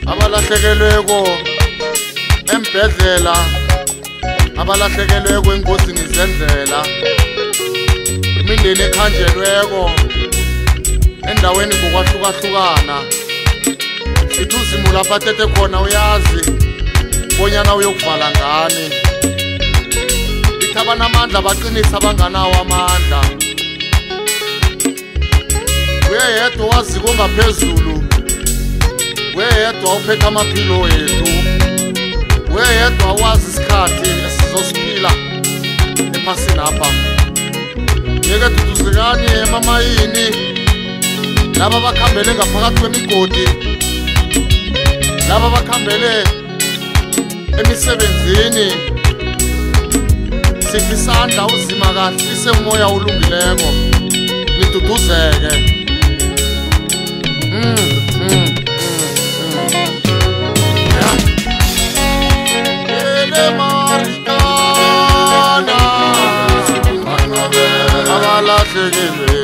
Abalahlekelweko embedlela, abalahlekelweko engozini zendlela, imindeni ekhanjelweko endaweni ngokwahlukahlukana. Sithi uZimu lapha athethe khona uyazi bonyana uyokuvala ngani. Ithi abanamandla baqinisa abanganawo amandla. Uyedwa waziko ngaphezulu, uyedwa uphethe amaphilo ethu, uyedwa wazi isikhathi esizosiphila ephasini apha. Yeke duduzekani emamayini laba bakhambele ngaphakathi kwemigodi, laba bakhambele emisebenzini. Sikhi isandla uzima kahle ise umoya olungileko niduduzeke. Abalahlekelwe